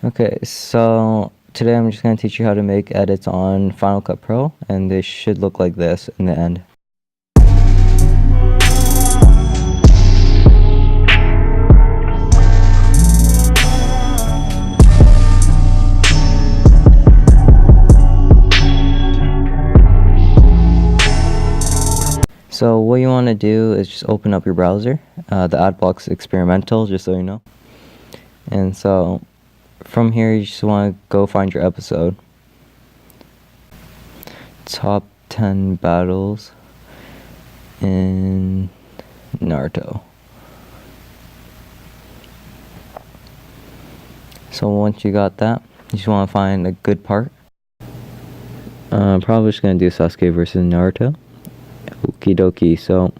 Okay, so today I'm just going to teach you how to make edits on Final Cut Pro, and they should look like this in the end. So what you want to do is just open up your browser. The ad block's experimental, just so you know. And so from here, you just want to go find your episode. Top 10 battles in Naruto. So once you got that, you just want to find a good part. Probably just going to do Sasuke versus Naruto. Okie dokie. So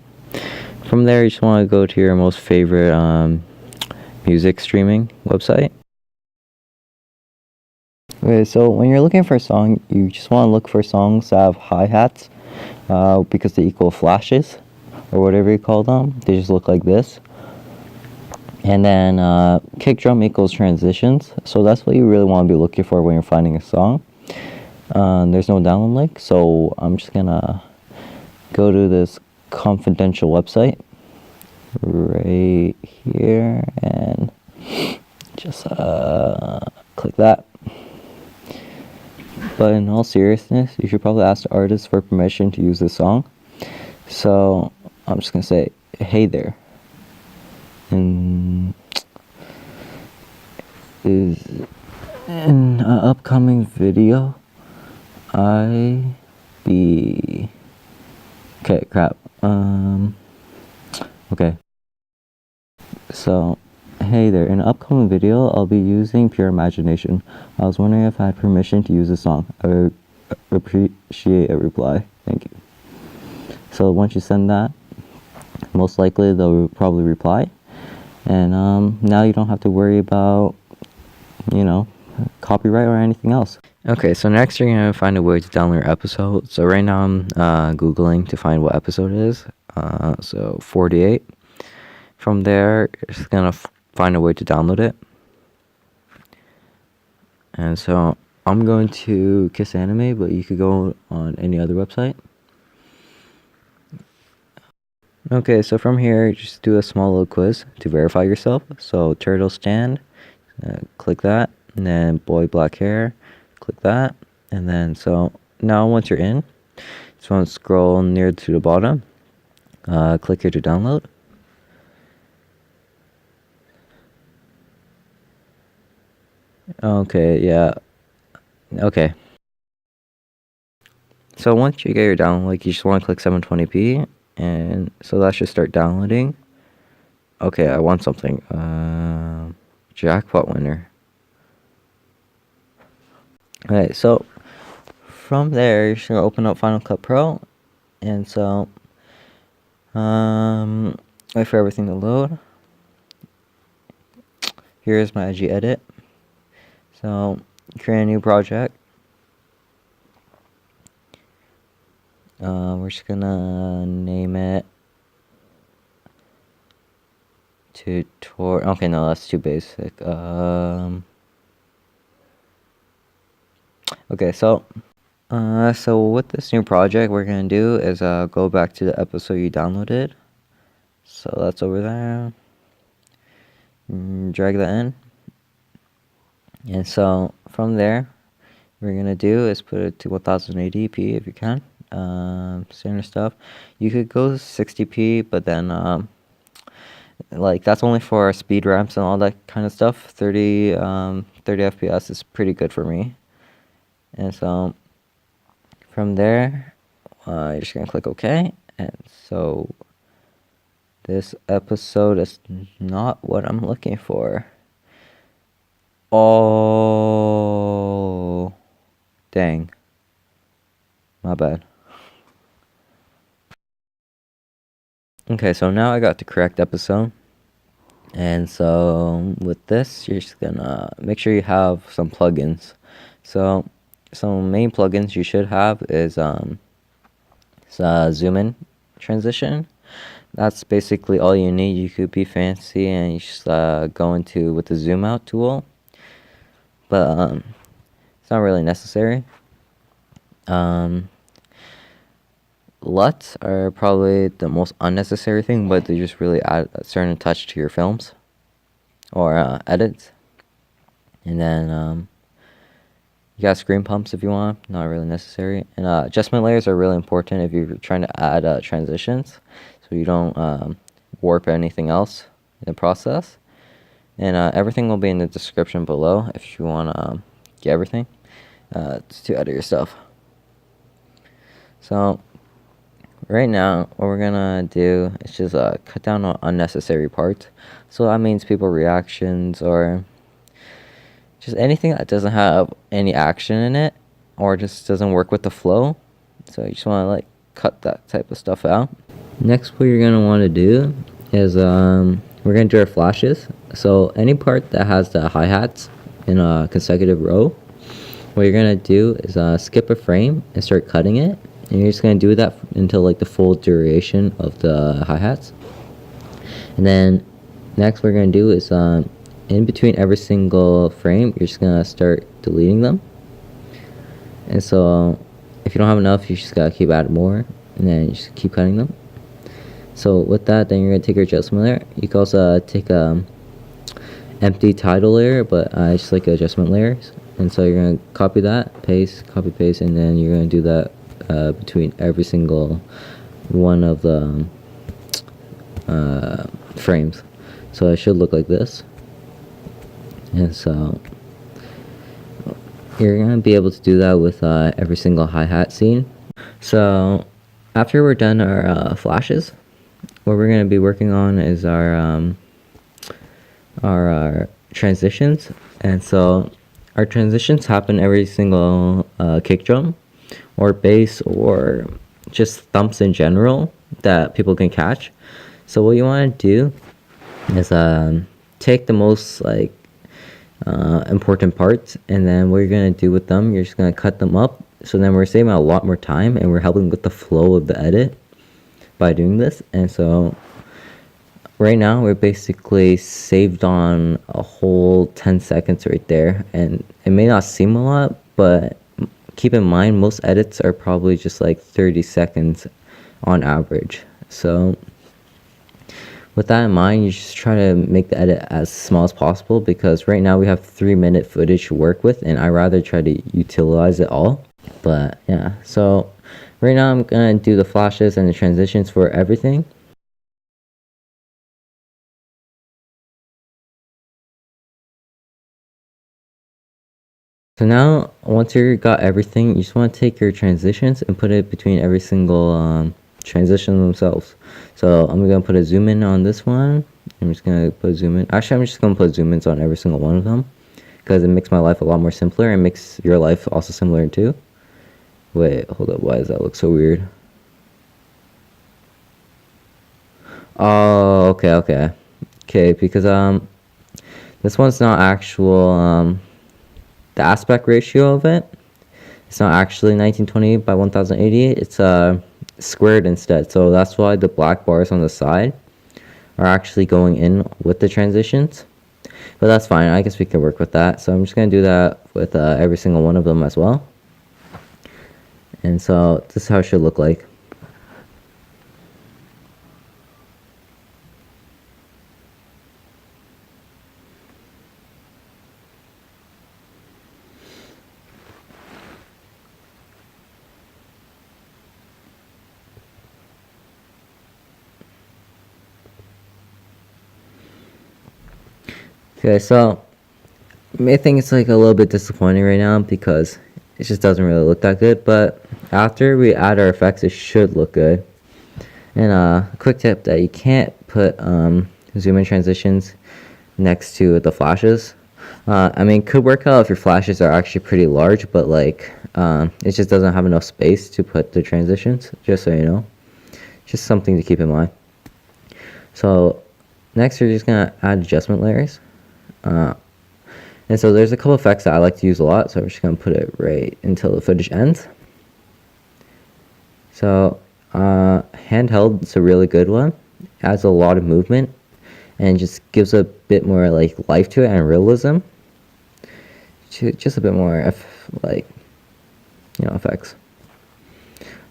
from there, you just want to go to your most favorite music streaming website. Okay, so when you're looking for a song, you just want to look for songs that have hi-hats because they equal flashes or whatever you call them. They just look like this. And then kick drum equals transitions. So that's what you really want to be looking for when you're finding a song. There's no download link, so I'm just gonna go to this confidential website right here and just click that. But in all seriousness, you should probably ask the artist for permission to use this song. So I'm just gonna say, hey there. And is in an upcoming video, okay, crap. Okay. So, hey there. In an upcoming video, I'll be using Pure Imagination. I was wondering if I had permission to use the song. I would appreciate a reply. Thank you. So once you send that, most likely they'll probably reply. And now you don't have to worry about, copyright or anything else. Okay, so next you're going to find a way to download your episode. So right now I'm Googling to find what episode it is. So 48. From there, you're just going to find a way to download it. And so I'm going to Kiss Anime, but you could go on any other website. Okay, so from here, just do a small little quiz to verify yourself. So turtle stand, click that, and then boy black hair, click that. And then so now once you're in, just want to scroll near to the bottom, click here to download. Okay, yeah. Okay. So once you get your download, you just want to click 720p, and so that should start downloading. Okay, I want something. Jackpot winner. Okay, so from there, you're just gonna open up Final Cut Pro, and so wait for everything to load. Here's my IG edit. So create a new project. We're just gonna name it tutorial. Okay, no, that's too basic. Okay, so with this new project, we're gonna do is go back to the episode you downloaded. So that's over there. Drag that in, and so from there, what we're gonna do is put it to 1080p if you can. Standard stuff. You could go 60p, but then like that's only for speed ramps and all that kind of stuff. 30 FPS is pretty good for me. And so from there, you're just gonna click OK. And so this episode is not what I'm looking for. Oh, dang. My bad. Okay, so now I got the correct episode. And so with this, you're just gonna make sure you have some plugins. So some main plugins you should have is zoom in transition. That's basically all you need. You could be fancy and you just go into with the zoom out tool. but it's not really necessary. LUTs are probably the most unnecessary thing, but they just really add a certain touch to your films or edits. And then you got screen pumps if you want, not really necessary. And adjustment layers are really important if you're trying to add transitions, so you don't warp anything else in the process. And everything will be in the description below if you want to get everything to edit your stuff. So right now, what we're gonna do is just cut down on unnecessary parts. So that means people reactions or just anything that doesn't have any action in it or just doesn't work with the flow. So you just want to like cut that type of stuff out. Next, what you're gonna want to do is we're gonna do our flashes. So any part that has the hi-hats in a consecutive row, what you're gonna do is skip a frame and start cutting it. And you're just going to do that until like the full duration of the hi-hats. And then next we're going to do is in between every single frame, you're just going to start deleting them. And so if you don't have enough, you just got to keep adding more. And then you just keep cutting them. So with that, then you're going to take your adjustment layer. You can also take empty title layer, but I just like adjustment layers. And so you're going to copy that, paste, copy, paste, and then you're going to do that between every single one of the frames. So it should look like this. And so you're going to be able to do that with every single hi-hat scene. So after we're done our flashes, what we're going to be working on is our transitions. And so our transitions happen every single kick drum or bass or just thumps in general that people can catch. So what you want to do is take the most like important parts, and then what you're going to do with them, you're just going to cut them up. So then we're saving a lot more time and we're helping with the flow of the edit by doing this. And so right now we're basically saved on a whole 10 seconds right there, and it may not seem a lot, but keep in mind most edits are probably just like 30 seconds on average. So with that in mind, you just try to make the edit as small as possible, because right now we have 3-minute footage to work with and I rather try to utilize it all. But yeah, so right now I'm gonna do the flashes and the transitions for everything. So now, once you got everything, you just want to take your transitions and put it between every single transition themselves. So I'm going to put a zoom in on this one. I'm just going to put a zoom in. Actually, I'm just going to put zoom ins on every single one of them, because it makes my life a lot more simpler and makes your life also simpler too. Wait, hold up. Why does that look so weird? Oh, okay, because this one's not actual the aspect ratio of it, it's not actually 1920 by 1088, it's squared instead. So that's why the black bars on the side are actually going in with the transitions. But that's fine, I guess we can work with that. So I'm just going to do that with every single one of them as well. And so this is how it should look like. Okay, so I may think it's like a little bit disappointing right now because it just doesn't really look that good, but after we add our effects, it should look good. And a quick tip that you can't put zoom in transitions next to the flashes. I mean, it could work out if your flashes are actually pretty large, but like it just doesn't have enough space to put the transitions, just so you know. Just something to keep in mind. So next we're just gonna add adjustment layers. And so there's a couple effects that I like to use a lot, so I'm just going to put it right until the footage ends. So handheld is a really good one. It adds a lot of movement and just gives a bit more like life to it and realism. just a bit more effects.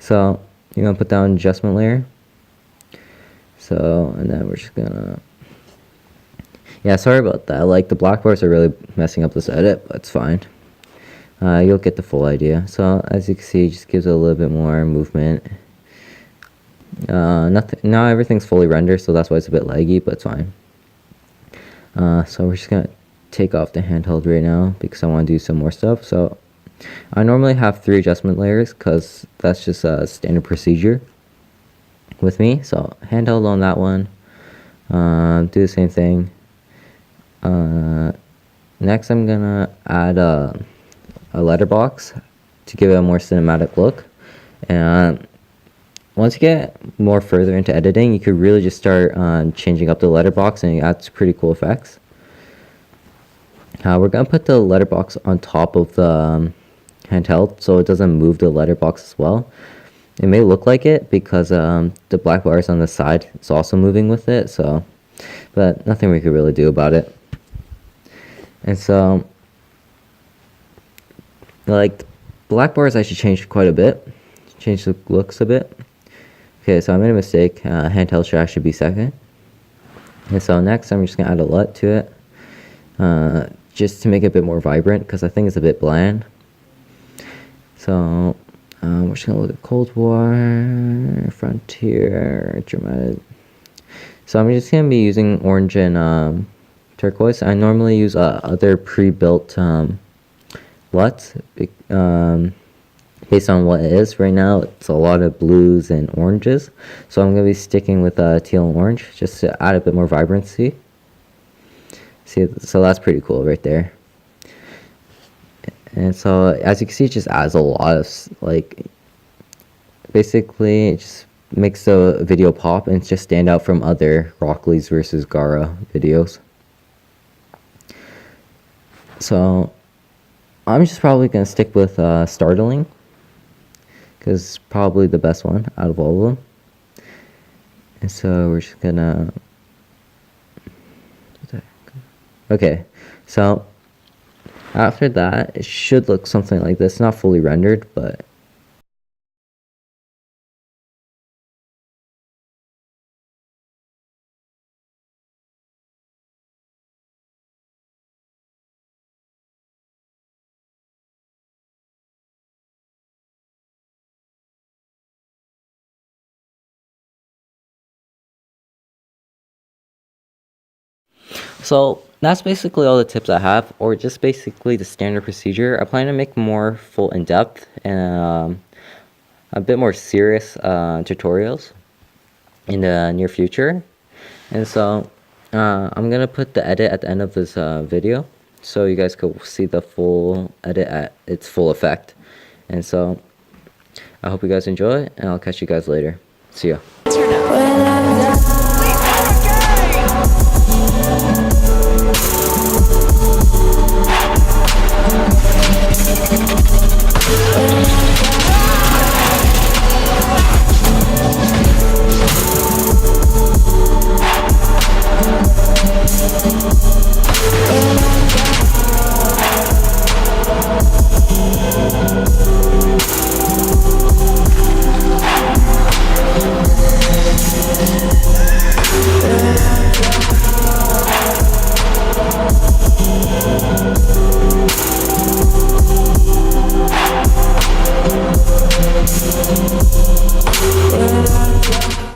So you're gonna put down adjustment layer. So, and then we're just gonna, yeah, sorry about that. Like, the black bars are really messing up this edit, but it's fine. You'll get the full idea. So as you can see, it just gives it a little bit more movement. Now everything's fully rendered, so that's why it's a bit laggy, but it's fine. So we're just gonna take off the handheld right now because I want to do some more stuff. So I normally have 3 adjustment layers because that's just a standard procedure with me. So handheld on that one, do the same thing. Next I'm gonna add a letterbox to give it a more cinematic look. And once you get more further into editing, you could really just start changing up the letterbox, and it adds pretty cool effects. We're gonna put the letterbox on top of the handheld so it doesn't move the letterbox as well. It may look like it because the black bars on the side is also moving with it, so, but nothing we could really do about it. And so, like, black bars I should change quite a bit, change the looks a bit. Okay, so I made a mistake. Handheld should actually be second. And so next I'm just gonna add a LUT to it, just to make it a bit more vibrant because I think it's a bit bland. So we're just gonna look at Cold War, Frontier, Dramatic. So I'm just gonna be using orange and turquoise. I normally use other pre-built LUTs based on what it is. Right now it's a lot of blues and oranges, so I'm gonna be sticking with teal and orange just to add a bit more vibrancy. See, so that's pretty cool right there. And so as you can see, it just adds a lot of, like, basically it just makes the video pop and just stand out from other Rock Lee's versus Gara videos. So I'm just probably gonna stick with Startling because it's probably the best one out of all of them. And so we're just gonna, okay, so after that it should look something like this. Not fully rendered, but so that's basically all the tips I have, or just basically the standard procedure. I plan to make more full in-depth and a bit more serious tutorials in the near future. And so I'm gonna put the edit at the end of this video so you guys could see the full edit at its full effect. And so I hope you guys enjoy, and I'll catch you guys later. See ya.